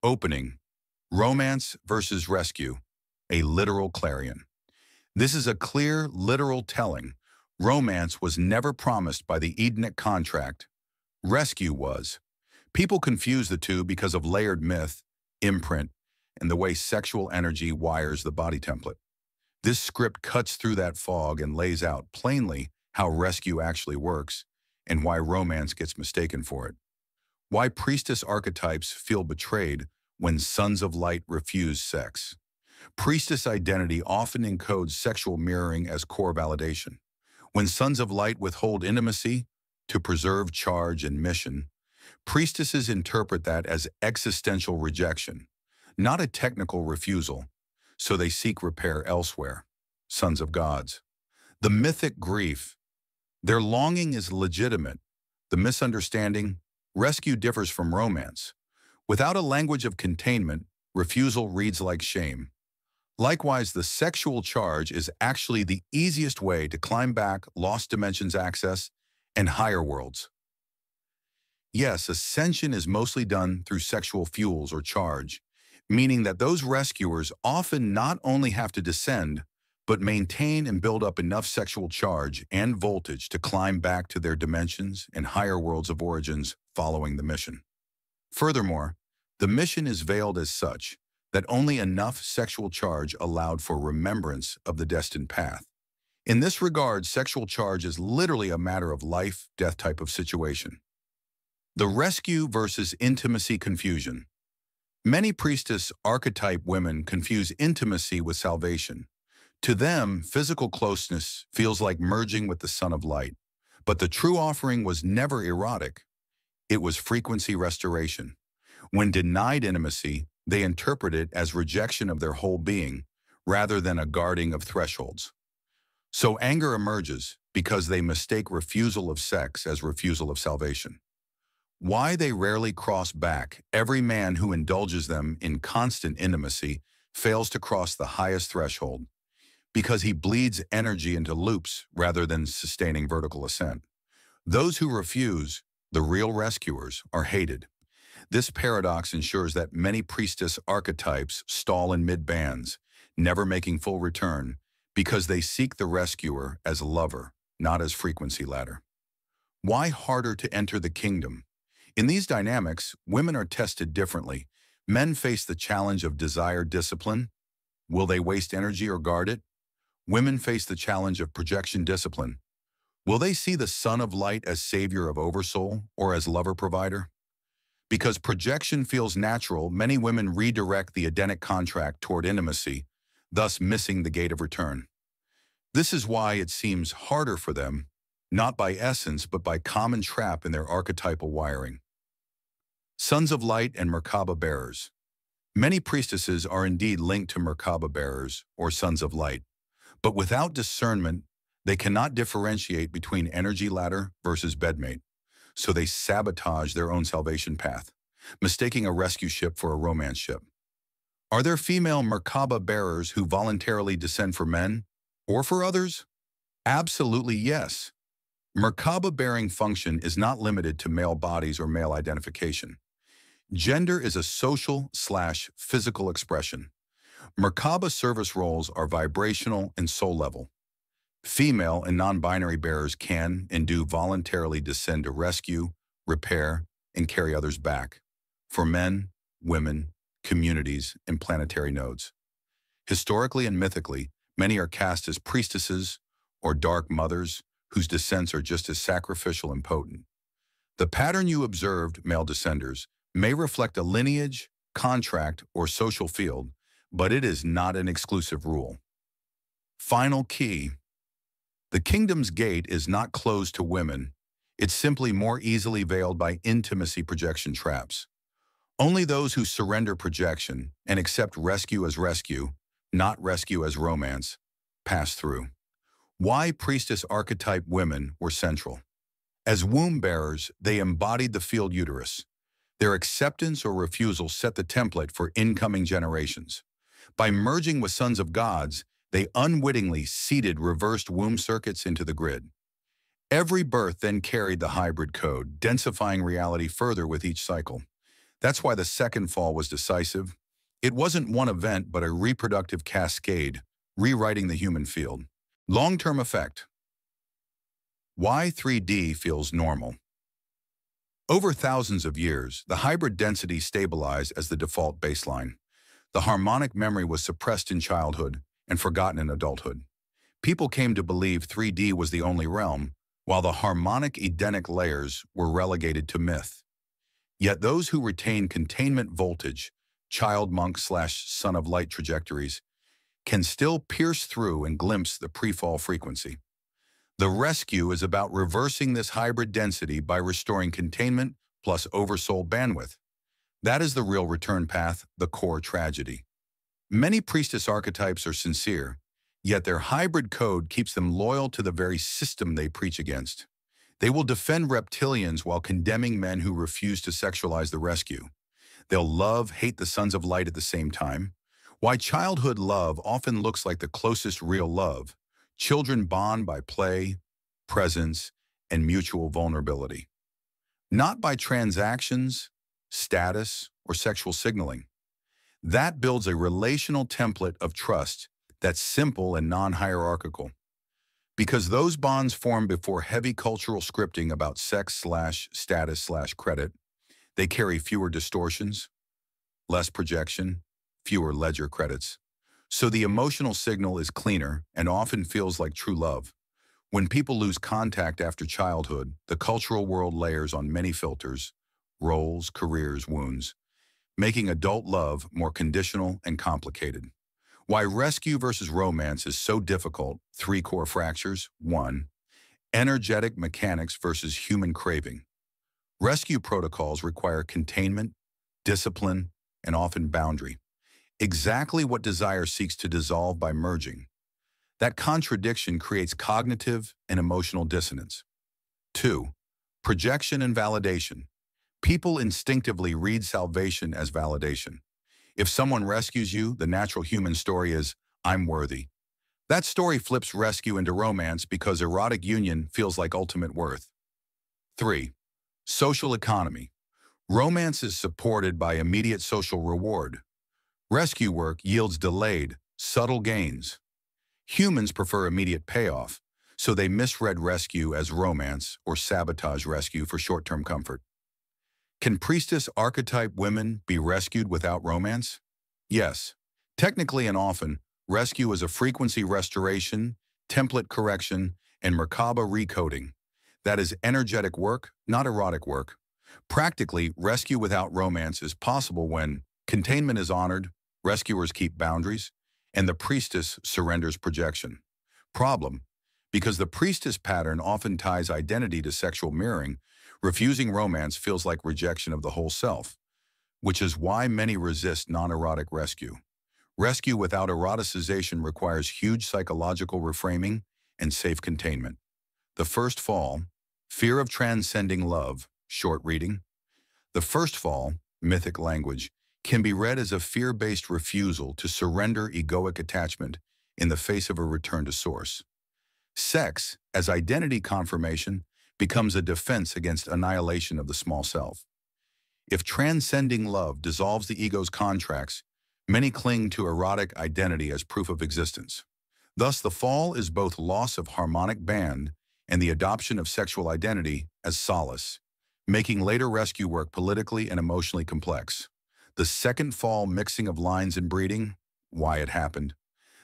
Opening: Romance versus Rescue, a literal clarion. This is a clear, literal telling. Romance was never promised by the Edenic contract. Rescue was. People confuse the two because of layered myth, imprint, and the way sexual energy wires the body template. This script cuts through that fog and lays out plainly how rescue actually works and why romance gets mistaken for it. Why priestess archetypes feel betrayed when sons of light refuse sex. Priestess identity often encodes sexual mirroring as core validation. When sons of light withhold intimacy to preserve charge and mission, priestesses interpret that as existential rejection, not a technical refusal, so they seek repair elsewhere. Sons of gods. The mythic grief. Their longing is legitimate. The misunderstanding, rescue differs from romance. Without a language of containment, refusal reads like shame. Likewise, the sexual charge is actually the easiest way to climb back lost dimensions access and higher worlds. Yes, ascension is mostly done through sexual fuels or charge, meaning that those rescuers often not only have to descend, but maintain and build up enough sexual charge and voltage to climb back to their dimensions and higher worlds of origins following the mission. Furthermore, the mission is veiled as such that only enough sexual charge allowed for remembrance of the destined path. In this regard, sexual charge is literally a matter of life-death type of situation. The rescue versus intimacy confusion. Many priestess archetype women confuse intimacy with salvation. To them, physical closeness feels like merging with the Son of Light. But the true offering was never erotic. It was frequency restoration. When denied intimacy, they interpret it as rejection of their whole being, rather than a guarding of thresholds. So anger emerges because they mistake refusal of sex as refusal of salvation. Why they rarely cross back. Every man who indulges them in constant intimacy fails to cross the highest threshold because he bleeds energy into loops rather than sustaining vertical ascent. Those who refuse, the real rescuers, are hated. This paradox ensures that many priestess archetypes stall in mid-bands, never making full return, because they seek the rescuer as a lover, not as frequency ladder. Why harder to enter the kingdom? In these dynamics, women are tested differently. Men face the challenge of desire discipline. Will they waste energy or guard it? Women face the challenge of projection discipline. Will they see the Son of Light as savior of oversoul or as lover provider? Because projection feels natural, many women redirect the Edenic contract toward intimacy, thus missing the gate of return. This is why it seems harder for them, not by essence, but by common trap in their archetypal wiring. Sons of Light and Merkaba bearers. Many priestesses are indeed linked to Merkaba bearers or Sons of Light, but without discernment, they cannot differentiate between energy ladder versus bedmate, so they sabotage their own salvation path, mistaking a rescue ship for a romance ship. Are there female Merkaba bearers who voluntarily descend for men or for others? Absolutely yes. Merkaba-bearing function is not limited to male bodies or male identification. Gender is a social/physical expression. Merkaba service roles are vibrational and soul level. Female and non-binary bearers can and do voluntarily descend to rescue, repair, and carry others back. For men, women, communities, and planetary nodes. Historically and mythically, many are cast as priestesses or dark mothers whose descents are just as sacrificial and potent. The pattern you observed, male descenders, may reflect a lineage, contract, or social field, but it is not an exclusive rule. Final key. The kingdom's gate is not closed to women. It's simply more easily veiled by intimacy projection traps. Only those who surrender projection and accept rescue as rescue, not rescue as romance, pass through. Why priestess archetype women were central. As womb bearers, they embodied the field uterus. Their acceptance or refusal set the template for incoming generations. By merging with sons of gods, they unwittingly seeded reversed womb circuits into the grid. Every birth then carried the hybrid code, densifying reality further with each cycle. That's why the second fall was decisive. It wasn't one event, but a reproductive cascade, rewriting the human field. Long-term effect. Why 3D feels normal. Over thousands of years, the hybrid density stabilized as the default baseline. The harmonic memory was suppressed in childhood and forgotten in adulthood. People came to believe 3D was the only realm, while the harmonic Edenic layers were relegated to myth. Yet those who retain containment voltage, child monk/son of light trajectories, can still pierce through and glimpse the pre-fall frequency. The rescue is about reversing this hybrid density by restoring containment plus oversoul bandwidth. That is the real return path, the core tragedy. Many priestess archetypes are sincere, yet their hybrid code keeps them loyal to the very system they preach against. They will defend reptilians while condemning men who refuse to sexualize the rescue. They'll hate the sons of light at the same time. Why childhood love often looks like the closest real love. Children bond by play, presence, and mutual vulnerability. Not by transactions, status, or sexual signaling. That builds a relational template of trust that's simple and non-hierarchical. Because those bonds form before heavy cultural scripting about sex/status/credit, they carry fewer distortions, less projection, fewer ledger credits. So the emotional signal is cleaner and often feels like true love. When people lose contact after childhood, the cultural world layers on many filters, roles, careers, wounds, making adult love more conditional and complicated. Why rescue versus romance is so difficult, 3 core fractures. 1. Energetic mechanics versus human craving. Rescue protocols require containment, discipline, and often boundary. Exactly what desire seeks to dissolve by merging. That contradiction creates cognitive and emotional dissonance. 2. Projection and validation. People instinctively read salvation as validation. If someone rescues you, the natural human story is, I'm worthy. That story flips rescue into romance because erotic union feels like ultimate worth. 3. Social economy. Romance is supported by immediate social reward. Rescue work yields delayed, subtle gains. Humans prefer immediate payoff, so they misread rescue as romance or sabotage rescue for short-term comfort. Can priestess archetype women be rescued without romance? Yes. Technically and often, rescue is a frequency restoration, template correction, and Merkaba recoding. That is energetic work, not erotic work. Practically, rescue without romance is possible when containment is honored, rescuers keep boundaries, and the priestess surrenders projection. Problem: because the priestess pattern often ties identity to sexual mirroring, refusing romance feels like rejection of the whole self, which is why many resist non-erotic rescue. Rescue without eroticization requires huge psychological reframing and safe containment. The first fall, fear of transcending love, short reading. The first fall, mythic language, can be read as a fear-based refusal to surrender egoic attachment in the face of a return to source. Sex, as identity confirmation, becomes a defense against annihilation of the small self. If transcending love dissolves the ego's contracts, many cling to erotic identity as proof of existence. Thus, the fall is both loss of harmonic band and the adoption of sexual identity as solace, making later rescue work politically and emotionally complex. The second fall mixing of lines and breeding, why it happened.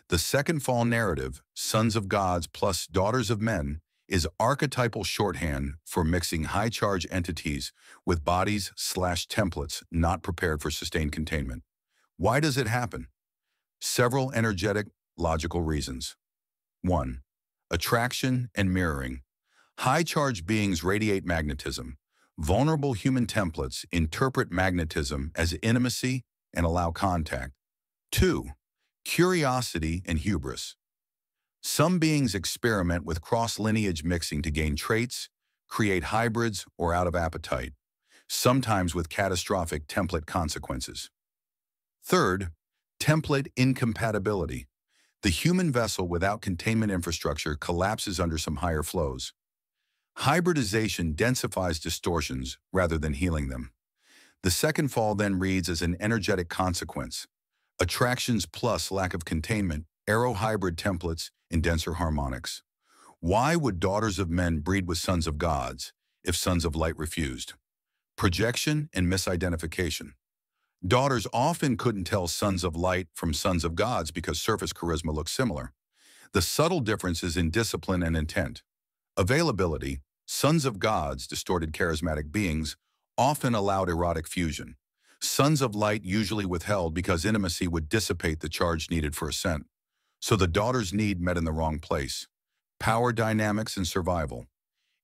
The second fall narrative, sons of gods plus daughters of men, is archetypal shorthand for mixing high-charge entities with bodies/templates not prepared for sustained containment. Why does it happen? Several energetic, logical reasons. 1. Attraction and mirroring. High-charged beings radiate magnetism. Vulnerable human templates interpret magnetism as intimacy and allow contact. 2. Curiosity and hubris. Some beings experiment with cross-lineage mixing to gain traits, create hybrids, or out of appetite, sometimes with catastrophic template consequences. 3. Template incompatibility. The human vessel without containment infrastructure collapses under some higher flows. Hybridization densifies distortions rather than healing them. The second fall then reads as an energetic consequence. Attractions plus lack of containment, arrow hybrid templates in denser harmonics. Why would daughters of men breed with sons of gods if sons of light refused? Projection and misidentification. Daughters often couldn't tell sons of light from sons of gods because surface charisma looks similar. The subtle difference is in discipline and intent. Availability, sons of gods, distorted charismatic beings, often allowed erotic fusion. Sons of light usually withheld because intimacy would dissipate the charge needed for ascent. So the daughter's need met in the wrong place. Power dynamics and survival.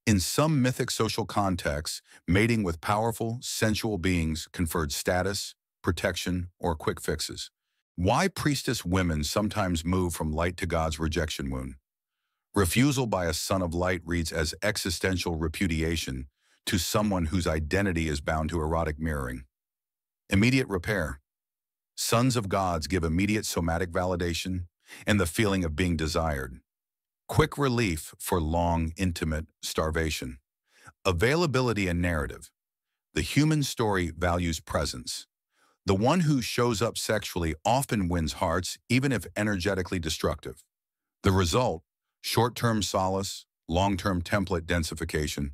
In some mythic social contexts, mating with powerful, sensual beings conferred status, protection, or quick fixes. Why priestess women sometimes move from light to God's rejection wound. Refusal by a son of light reads as existential repudiation to someone whose identity is bound to erotic mirroring. Immediate repair. Sons of gods give immediate somatic validation and the feeling of being desired. Quick relief for long, intimate starvation. Availability and narrative. The human story values presence. The one who shows up sexually often wins hearts, even if energetically destructive. The result, short-term solace, long-term template densification.